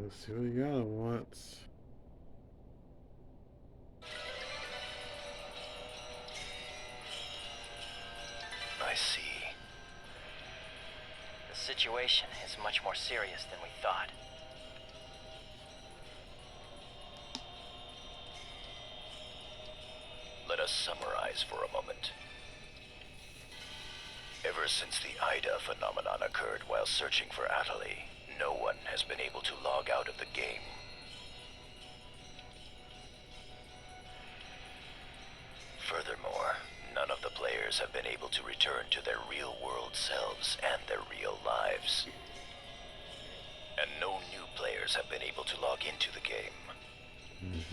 Let's see what Yada wants. I see. The situation is much more serious than we thought. Let us summarize for a moment. Ever since the AIDA phenomenon occurred while searching for Atali, no one has been able to log out of the game. Furthermore, none of the players have been able to return to their real-world selves and their real lives. And no new players have been able to log into the game.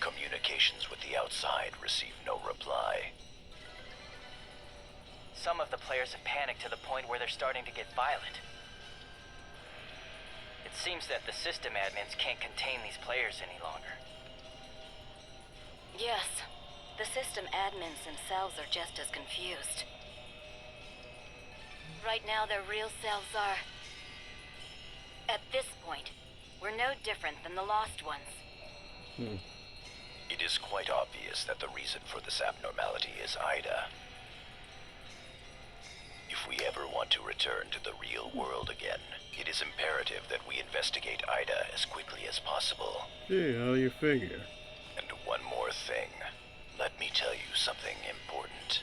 Communications with the outside receive no reply. Some of the players have panicked to the point where they're starting to get violent. It seems that the system admins can't contain these players any longer. Yes, the system admins themselves are just as confused. Right now, their real selves are... At this point, we're no different than the lost ones. It is quite obvious that the reason for this abnormality is AIDA. If we ever want to return to the real world again, it is imperative that we investigate AIDA as quickly as possible. Gee, how do you figure? And one more thing. Let me tell you something important.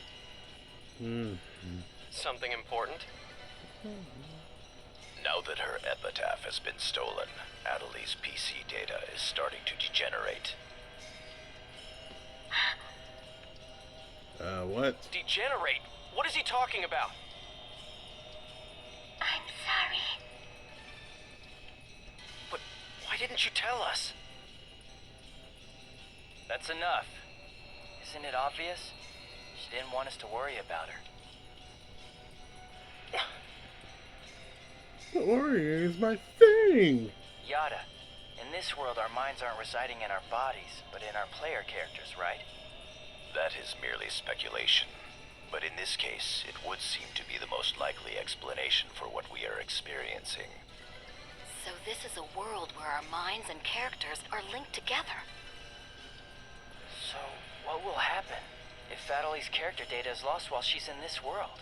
Something important? Now that her epitaph has been stolen, Atali's PC data is starting to degenerate. What? Degenerate? What is he talking about? I'm sorry. But why didn't you tell us? That's enough. Isn't it obvious? She didn't want us to worry about her. Don't worry, it's my thing! Yada, in this world our minds aren't residing in our bodies, but in our player characters, right? That is merely speculation. But in this case, it would seem to be the most likely explanation for what we are experiencing. So this is a world where our minds and characters are linked together. So, what will happen if Atali's character data is lost while she's in this world?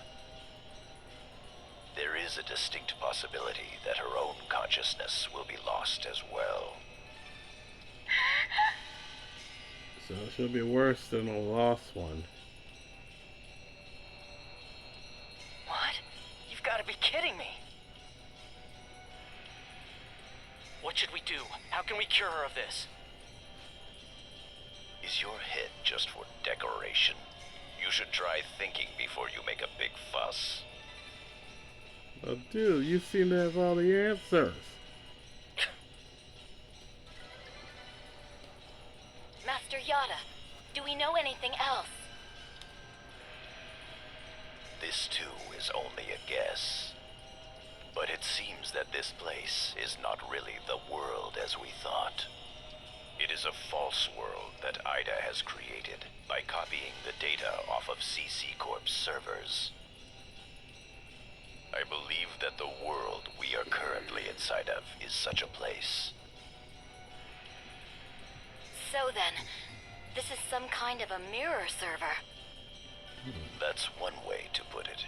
There is a distinct possibility that her own consciousness will be lost as well. So she'll be worse than the lost one. What? You've got to be kidding me! What should we do? How can we cure her of this? Is your head just for decoration? You should try thinking before you make a big fuss. Well, dude, you seem to have all the answers. Master Yada, do we know anything else? This too is only a guess. But it seems that this place is not really the world as we thought. It is a false world that AIDA has created by copying the data off of CC Corp's servers. I believe that the world we are currently inside of is such a place. So then, this is some kind of a mirror server. That's one way to put it.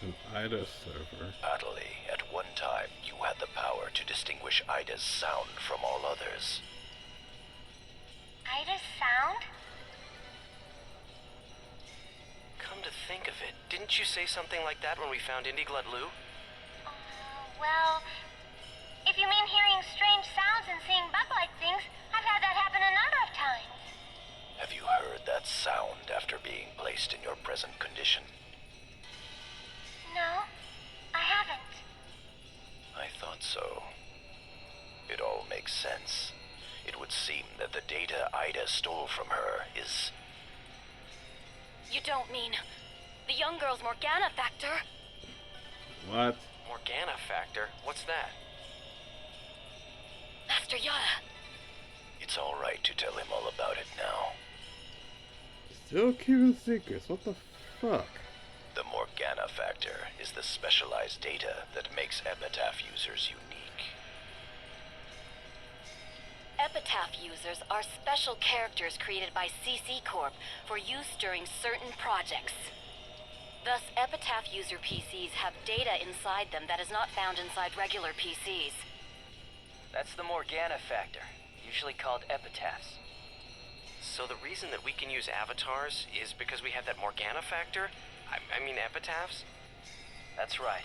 An AIDA server. Atali, at one time you had the power to distinguish AIDA's sound from all others. AIDA's sound? Come to think of it, didn't you say something like that when we found Indiglut Lu? Well, if you mean hearing strange sounds and seeing bug-like things, I've had that happen a number of times. Have you heard that sound after being placed in your present condition? No, I haven't. I thought so. It all makes sense. It would seem that the data AIDA stole from her is... You don't mean the young girl's Morgana factor? What? Morgana factor? What's that? Master Yada. It's all right to tell him all about it now. Still keeping secrets, what the fuck? The Morgana factor is the specialized data that makes epitaph users unique. Epitaph users are special characters created by CC Corp for use during certain projects. Thus, Epitaph user PCs have data inside them that is not found inside regular PCs. That's the Morgana factor, usually called epitaphs. So the reason that we can use avatars is because we have that Morgana factor? I mean epitaphs? That's right.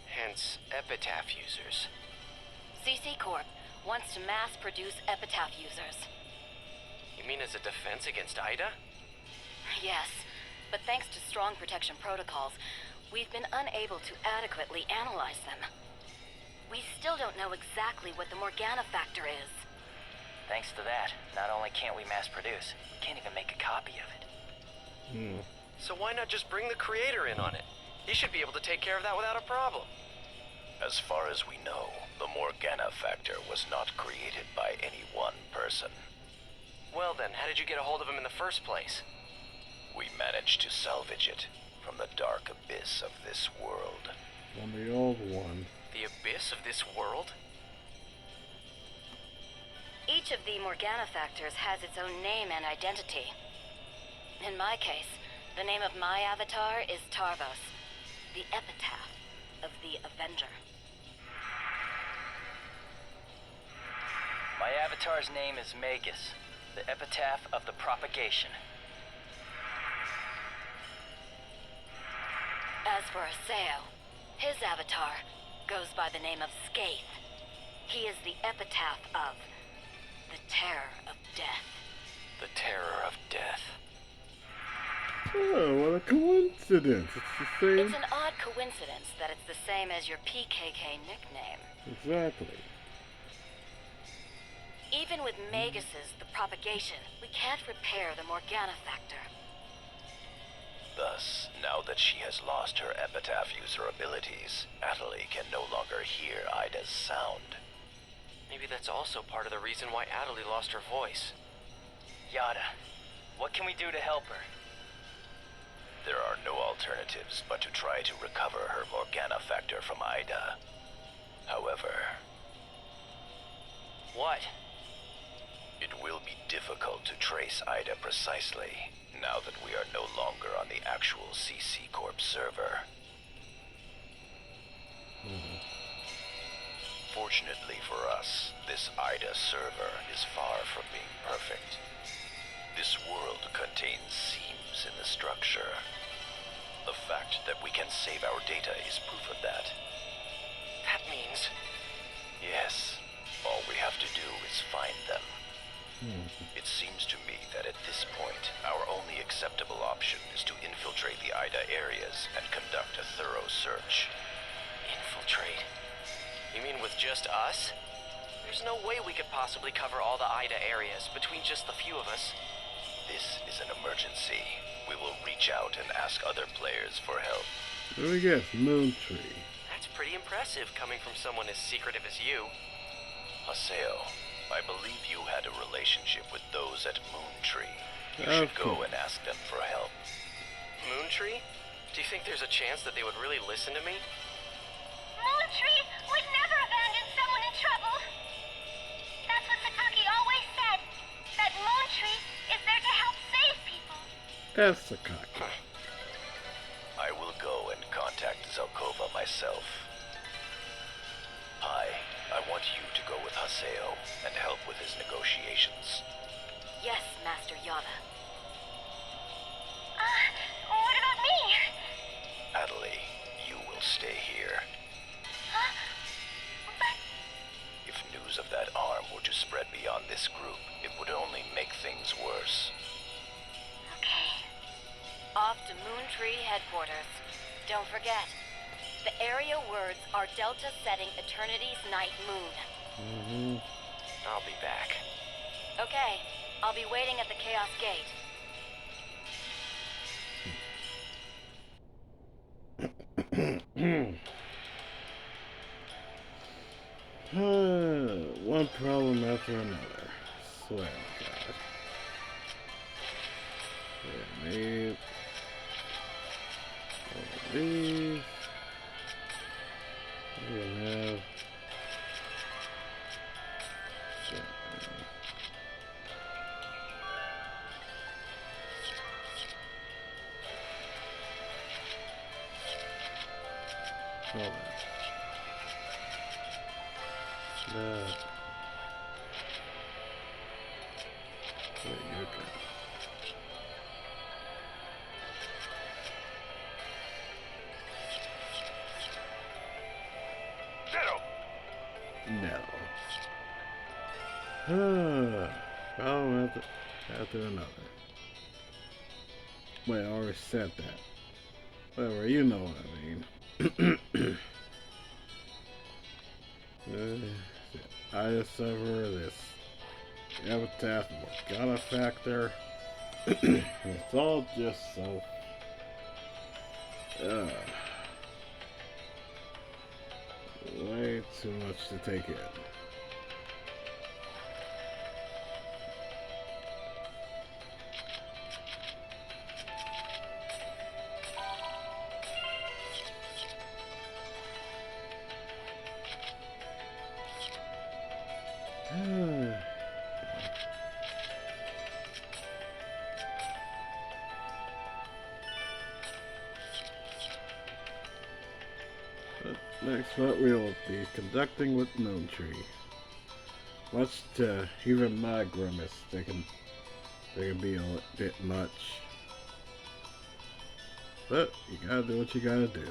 Hence, epitaph users. CC Corp wants to mass produce Epitaph users. You mean as a defense against AIDA? Yes, but thanks to strong protection protocols, we've been unable to adequately analyze them. We still don't know exactly what the Morgana factor is. Thanks to that, not only can't we mass produce, we can't even make a copy of it. So why not just bring the creator in on it? He should be able to take care of that without a problem. As far as we know, the Morgana factor was not created by any one person. Well then, how did you get a hold of him in the first place? We managed to salvage it from the dark abyss of this world. From the old one. The abyss of this world? Each of the Morgana factors has its own name and identity. In my case, the name of my avatar is Tarvos, the epitaph of the Avenger. My avatar's name is Magus, the epitaph of the propagation. As for Haseo, his avatar goes by the name of Skaith. He is the epitaph of the terror of death. The terror of death. Oh, what a coincidence. It's the same. It's an odd coincidence that it's the same as your PKK nickname. Exactly. Even with Magus's the propagation, we can't repair the Morgana factor. Thus, now that she has lost her epitaph user abilities, Atali can no longer hear AIDA's sound. Maybe that's also part of the reason why Atali lost her voice. Yada, what can we do to help her? There are no alternatives but to try to recover her Morgana factor from AIDA. However, What? it will be difficult to trace AIDA precisely, now that we are no longer on the actual CC Corp server. Fortunately for us, this AIDA server is far from being perfect. This world contains seams in the structure. The fact that we can save our data is proof of that. That means... Yes, all we have to do is find them. It seems to me that at this point, our only acceptable option is to infiltrate the AIDA areas and conduct a thorough search. Infiltrate? You mean with just us? There's no way we could possibly cover all the AIDA areas between just the few of us. This is an emergency. We will reach out and ask other players for help. There we go. Moon Tree. That's pretty impressive coming from someone as secretive as you. Haseo, I believe you had a relationship with those at Moontree. You Of should go course. and ask them for help. Moontree? Do you think there's a chance that they would really listen to me? Moontree would never abandon someone in trouble. That's what Sakaki always said. That Moontree is there to help save people. Esakaki. I will go and contact Zelkova myself. I want you to go with Haseo and help with his negotiations. Yes, Master Yada. What about me? Atali, you will stay here. Huh? But If news of that arm were to spread beyond this group, it would only make things worse. okay. Off to Moontree headquarters. Don't forget, the area words are Delta setting Eternity's Night Moon. I'll be back. Okay, I'll be waiting at the Chaos Gate. One problem after another. Swear to God. Okay, all of these. We can have Hold on. There you go. No. Oh, after another. Wait, I already said that. Whatever, you know what I mean. AIDA server, this epitaph, Morgana factor. It's all just so. Way too much to take in. Next, what we'll be conducting with Moon Tree. Much to even my grimace, they can be a bit much. But you gotta do what you gotta do.